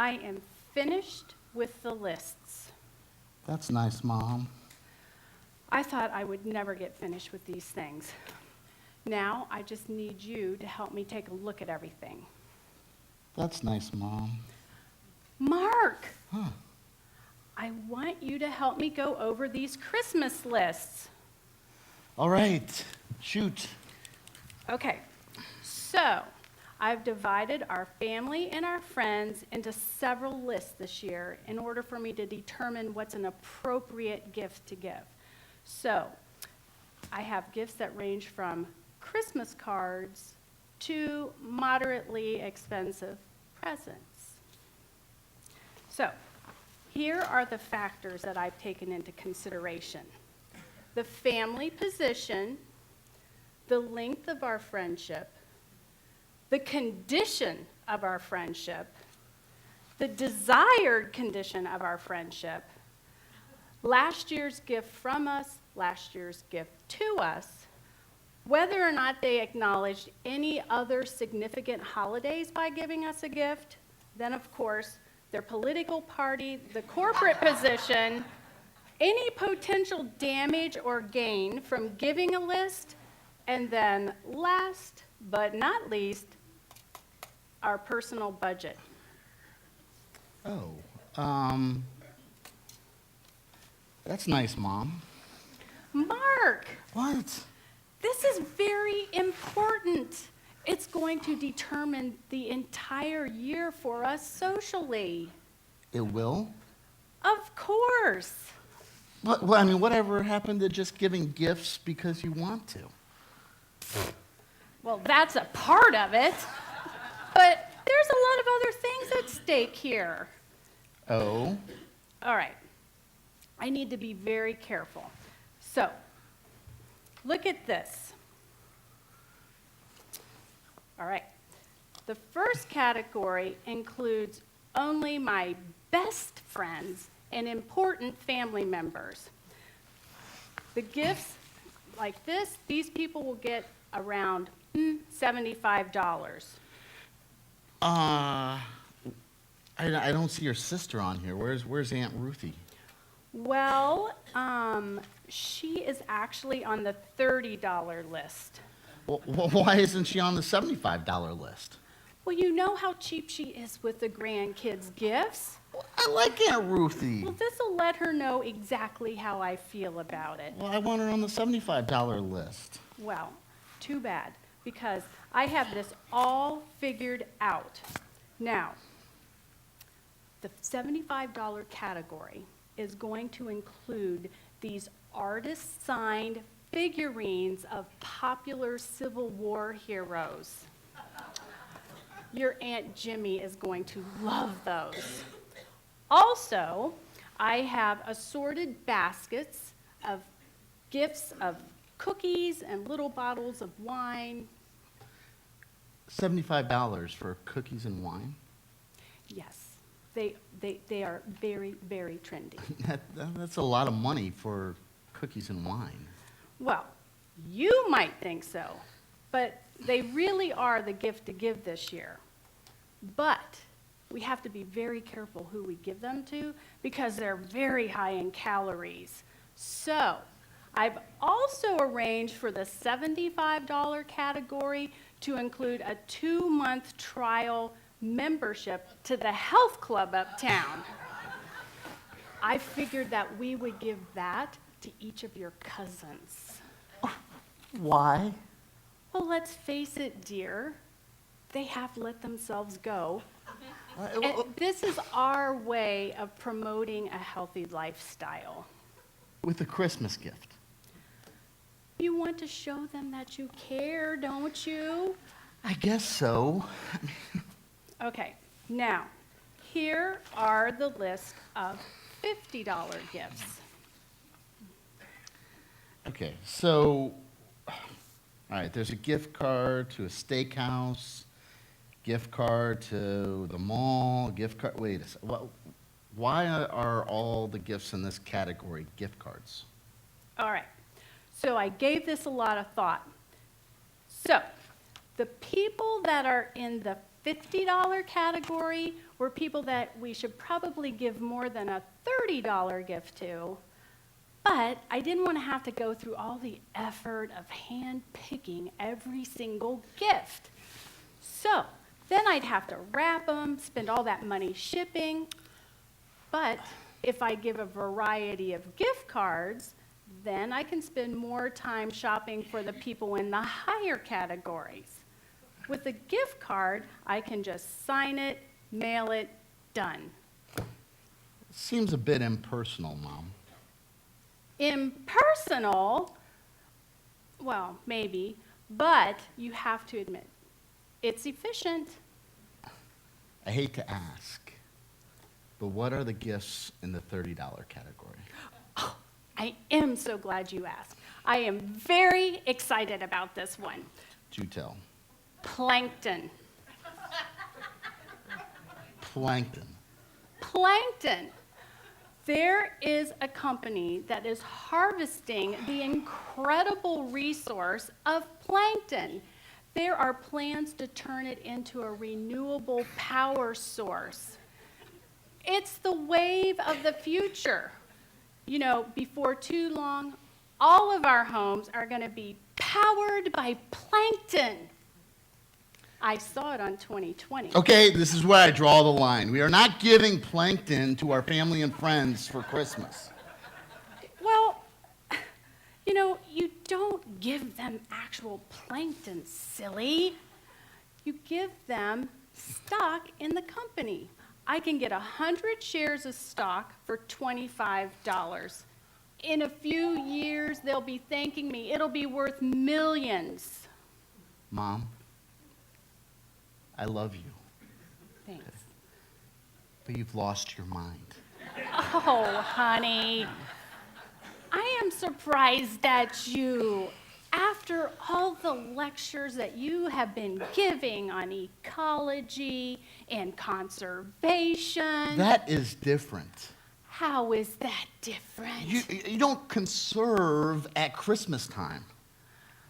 I am finished with the lists. That's nice, Mom. I thought I would never get finished with these things. Now I just need you to help me take a look at everything. That's nice, Mom. Mark! Huh. I want you to help me go over these Christmas lists. All right, shoot. Okay, so I've divided our family and our friends into several lists this year in order for me to determine what's an appropriate gift to give. So I have gifts that range from Christmas cards to moderately expensive presents. So here are the factors that I've taken into consideration: the family position, the length of our friendship, the condition of our friendship, the desired condition of our friendship, last year's gift from us, last year's gift to us, whether or not they acknowledged any other significant holidays by giving us a gift, then of course, their political party, the corporate position, any potential damage or gain from giving a list, and then last but not least, our personal budget. Oh, that's nice, Mom. Mark, What? this is very important. It's going to determine the entire year for us socially. It will? Of course. Well, I mean, whatever happened to just giving gifts because you want to? Well, that's a part of it. But there's a lot of other things at stake here. Oh? All right. I need to be very careful. So, look at this. All right. The first category includes only my best friends and important family members. The gifts like this, these people will get around $75. I don't see your sister on here. Where's Aunt Ruthie? Well, she is actually on the $30 list. Well, why isn't she on the $75 list? Well, you know how cheap she is with the grandkids' gifts. Well, I like Aunt Ruthie. Well, this will let her know exactly how I feel about it. Well, I want her on the $75 list. Well, too bad, because I have this all figured out. Now, the $75 category is going to include these artist-signed figurines of popular Civil War heroes. Your Aunt Jimmy is going to love those. Also, I have assorted baskets of gifts of cookies and little bottles of wine. $75 for cookies and wine? Yes, they are very, very trendy. That's a lot of money for cookies and wine. Well, you might think so, but they really are the gift to give this year. But we have to be very careful who we give them to because they're very high in calories. So I've also arranged for the $75 category to include a 2-month trial membership to the health club uptown. I figured that we would give that to each of your cousins. Why? Well, let's face it, dear. They have let themselves go. And this is our way of promoting a healthy lifestyle. With a Christmas gift. You want to show them that you care, don't you? I guess so. Okay, now, here are the list of $50 gifts. Okay, so, all right, there's a gift card to a steakhouse, gift card to the mall, gift card, wait a second. Why are all the gifts in this category gift cards? All right, so I gave this a lot of thought. So, the people that are in the $50 category were people that we should probably give more than a $30 gift to, but I didn't want to have to go through all the effort of hand-picking every single gift. So then I'd have to wrap them, spend all that money shipping. But if I give a variety of gift cards, then I can spend more time shopping for the people in the higher categories. With a gift card, I can just sign it, mail it, done. Seems a bit impersonal, Mom. Impersonal? Well, maybe, but you have to admit, it's efficient. I hate to ask, but what are the gifts in the $30 category? Oh, I am so glad you asked. I am very excited about this one. Do tell. Plankton. Plankton. Plankton. There is a company that is harvesting the incredible resource of plankton. There are plans to turn it into a renewable power source. It's the wave of the future. You know, before too long, all of our homes are going to be powered by plankton. I saw it on 2020. Okay, this is where I draw the line. We are not giving plankton to our family and friends for Christmas. Well, you know, you don't give them actual plankton, silly. You give them stock in the company. I can get 100 shares of stock for $25. In a few years, they'll be thanking me. It'll be worth millions. Mom, I love you, Thanks. but you've lost your mind. Oh, honey, I am surprised at you. After all the lectures that you have been giving on ecology and conservation. That is different. How is that different? You don't conserve at Christmas time.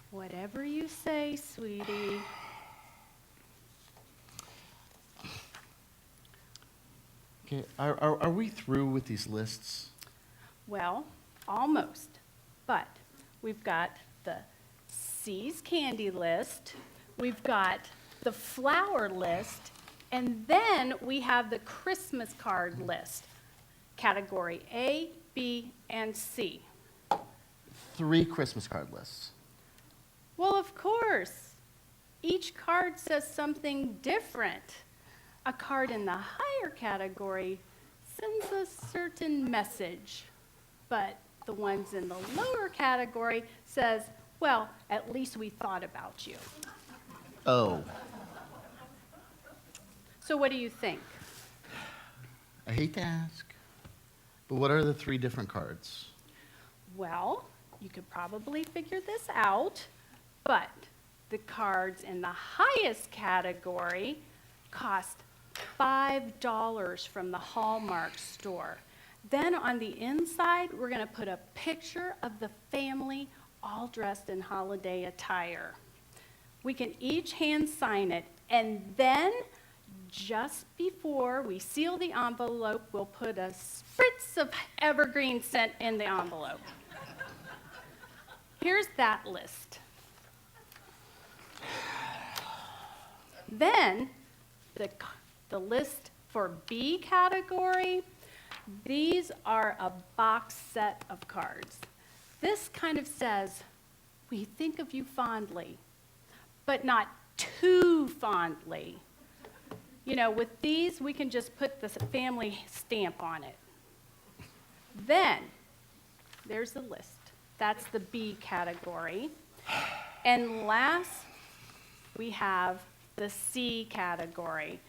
Whatever you say, sweetie. Okay, are we through with these lists? Well, almost. But we've got the C's candy list, we've got the flower list, and then we have the Christmas card list. Category A, B, and C. 3 Christmas card lists. Well, of course. Each card says something different. A card in the higher category sends a certain message, but the ones in the lower category says, well, at least we thought about you. Oh, So what do you think? I hate to ask, but what are the 3 different cards? Well, you could probably figure this out, but the cards in the highest category cost $5 from the Hallmark store. Then on the inside, we're going to put a picture of the family all dressed in holiday attire. We can each hand sign it, and then just before we seal the envelope, we'll put a spritz of evergreen scent in the envelope. Here's that list. Then the list for B category, these are a box set of cards. This kind of says, we think of you fondly, but not too fondly. You know, with these, we can just put the family stamp on it. Then, there's the list. That's the B category. And last, we have the C category.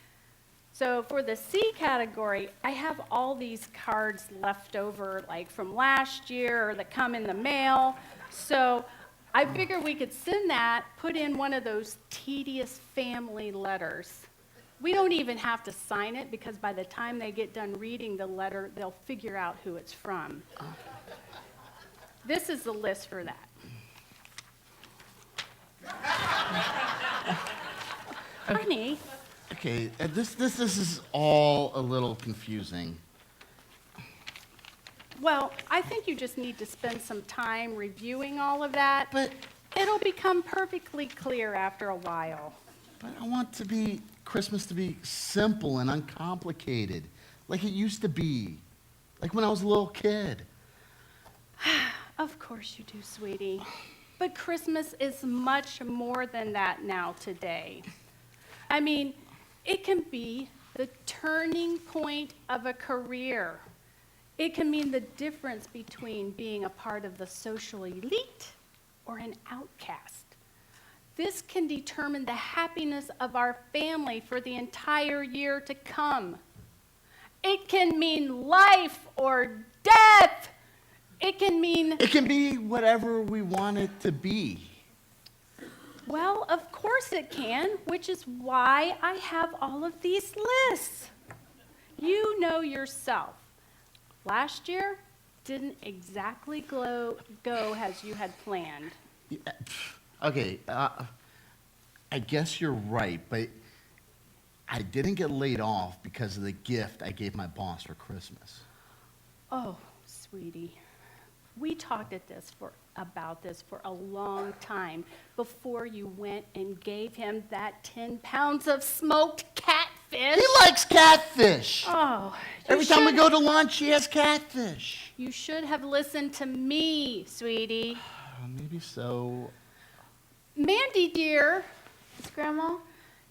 So for the C category, I have all these cards left over, like from last year or that come in the mail. So I figured we could send that, put in one of those tedious family letters. We don't even have to sign it because by the time they get done reading the letter, they'll figure out who it's from. This is the list for that. Honey, Okay, this is all a little confusing. Well, I think you just need to spend some time reviewing all of that. But It'll become perfectly clear after a while. I want Christmas to be simple and uncomplicated, like it used to be, like when I was a little kid. Of course you do, sweetie. But Christmas is much more than that now today. I mean, it can be the turning point of a career. It can mean the difference between being a part of the social elite or an outcast. This can determine the happiness of our family for the entire year to come. It can mean life or death. It can be whatever we want it to be. Well, of course it can, which is why I have all of these lists. You know yourself. Last year didn't exactly go as you had planned. Yeah, okay, I guess you're right, but I didn't get laid off because of the gift I gave my boss for Christmas. Oh, sweetie, we talked about this for a long time before you went and gave him that 10 pounds of smoked catfish. He likes catfish. Oh, Every time we go to lunch, he has catfish. You should have listened to me, sweetie. Maybe so. Mandy, dear, Yes, Grandma?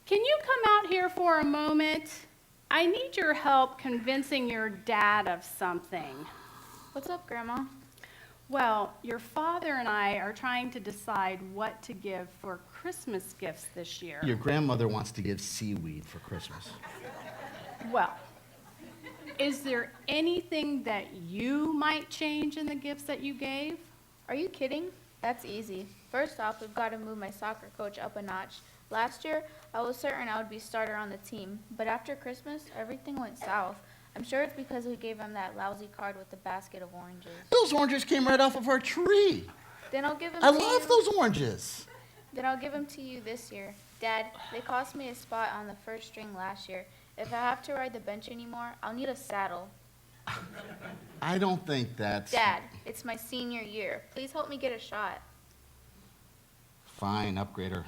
can you come out here for a moment? I need your help convincing your dad of something. What's up, Grandma? Well, your father and I are trying to decide what to give for Christmas gifts this year. Your grandmother wants to give seaweed for Christmas. Well, is there anything that you might change in the gifts that you gave? Are you kidding? That's easy. First off, we've got to move my soccer coach up a notch. Last year, I was certain I would be starter on the team, but after Christmas, everything went south. I'm sure it's because we gave him that lousy card with the basket of oranges. Those oranges came right off of our tree. Then I'll give him I to love you. those oranges. Then I'll give him to you this year. Dad, they cost me a spot on the first string last year. If I have to ride the bench anymore, I'll need a saddle. I don't think that's... Dad, it's my senior year. Please help me get a shot. Fine, upgrade her.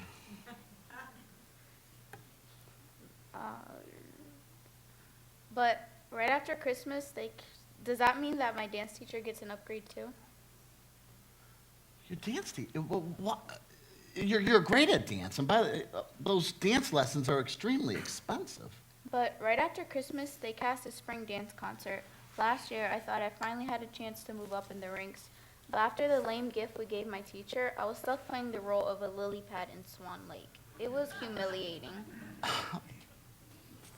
But right after Christmas, does that mean that my dance teacher gets an upgrade too? Your dance teacher... Well, what? You're great at dance, and those dance lessons are extremely expensive. But right after Christmas, they cast a spring dance concert. Last year, I thought I finally had a chance to move up in the ranks. But after the lame gift we gave my teacher, I was stuck playing the role of a lily pad in Swan Lake. It was humiliating.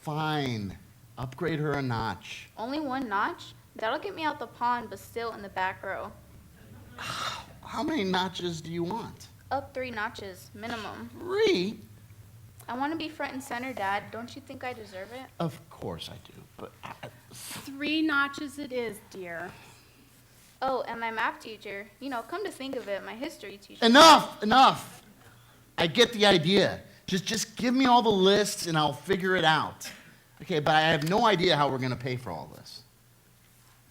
Fine. Upgrade her a notch. Only one notch? That'll get me out the pond, but still in the back row. How many notches do you want? Up 3 notches, minimum. 3? I want to be front and center, Dad. Don't you think I deserve it? Of course I do, but... 3 notches it is, dear. Oh, and my math teacher. You know, come to think of it, my history teacher. Enough! I get the idea. Just give me all the lists and I'll figure it out. Okay, but I have no idea how we're going to pay for all this.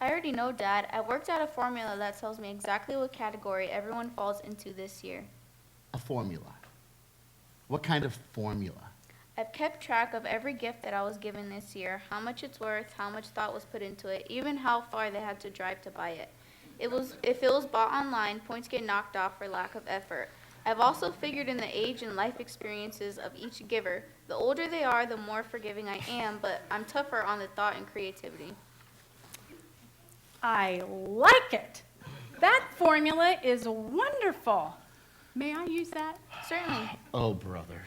I already know, Dad. I worked out a formula that tells me exactly what category everyone falls into this year. A formula. What kind of formula? I've kept track of every gift that I was given this year, how much it's worth, how much thought was put into it, even how far they had to drive to buy it. If it was bought online, points get knocked off for lack of effort. I've also figured in the age and life experiences of each giver. The older they are, the more forgiving I am, but I'm tougher on the thought and creativity. I like it. That formula is wonderful. May I use that? Certainly. Oh, brother.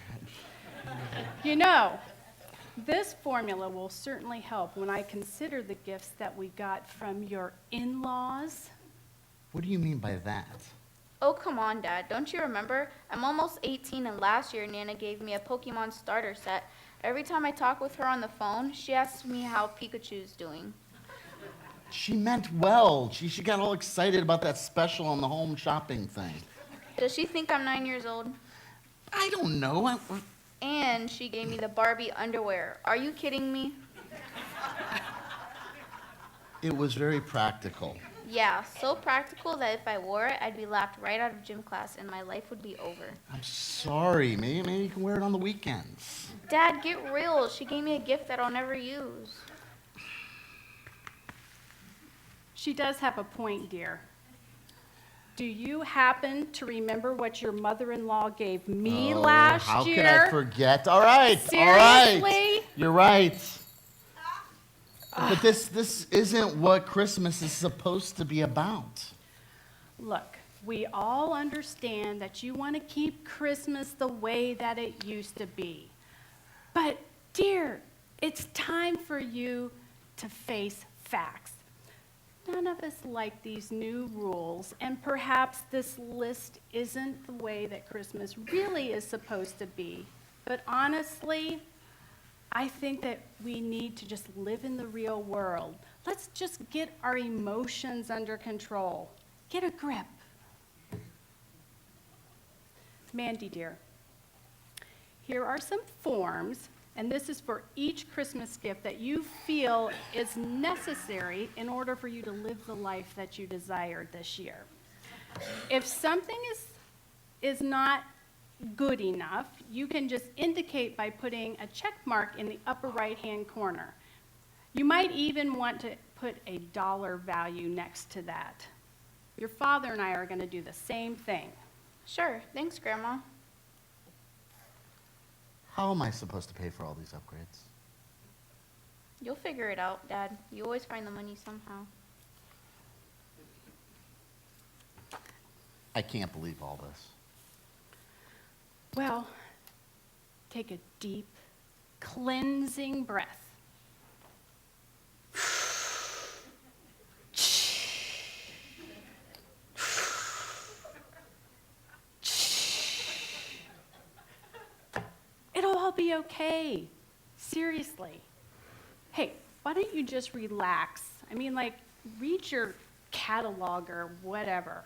You know, this formula will certainly help when I consider the gifts that we got from your in-laws. What do you mean by that? Oh, come on, Dad. Don't you remember? I'm almost 18, and last year Nana gave me a Pokemon starter set. Every time I talk with her on the phone, she asks me how Pikachu's doing. She meant well. She got all excited about that special on the home shopping thing. Does she think I'm 9 years old? I don't know. And she gave me the Barbie underwear. Are you kidding me? It was very practical. Yeah, so practical that if I wore it, I'd be laughed right out of gym class and my life would be over. I'm sorry. Maybe you can wear it on the weekends. Dad, get real. She gave me a gift that I'll never use. She does have a point, dear. Do you happen to remember what your mother-in-law gave me last how year? How can I forget? All right. All Seriously? right. You're right. But this isn't what Christmas is supposed to be about. Look, we all understand that you want to keep Christmas the way that it used to be. But, dear, it's time for you to face facts. None of us like these new rules, and perhaps this list isn't the way that Christmas really is supposed to be. But honestly, I think that we need to just live in the real world. Let's just get our emotions under control. Get a grip. Mandy, dear, here are some forms, and this is for each Christmas gift that you feel is necessary in order for you to live the life that you desired this year. If something is not good enough, you can just indicate by putting a check mark in the upper right-hand corner. You might even want to put a dollar value next to that. Your father and I are going to do the same thing. Sure, thanks, Grandma. How am I supposed to pay for all these upgrades? You'll figure it out, Dad. You always find the money somehow. I can't believe all this. Well, take a deep, cleansing breath. It'll all be okay. Seriously. Hey, why don't you just relax? I mean, like, read your catalog or whatever.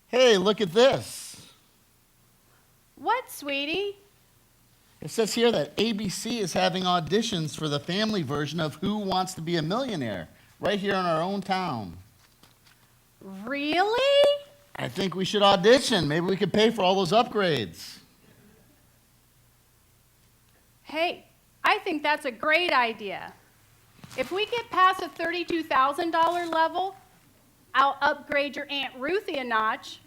Hey, look at this. What, sweetie? It says here that ABC is having auditions for the family version of Who Wants to Be a Millionaire, right here in our own town. Really? I think we should audition. Maybe we could pay for all those upgrades. Hey, I think that's a great idea. If we get past the $32,000 level, I'll upgrade your Aunt Ruthie a notch.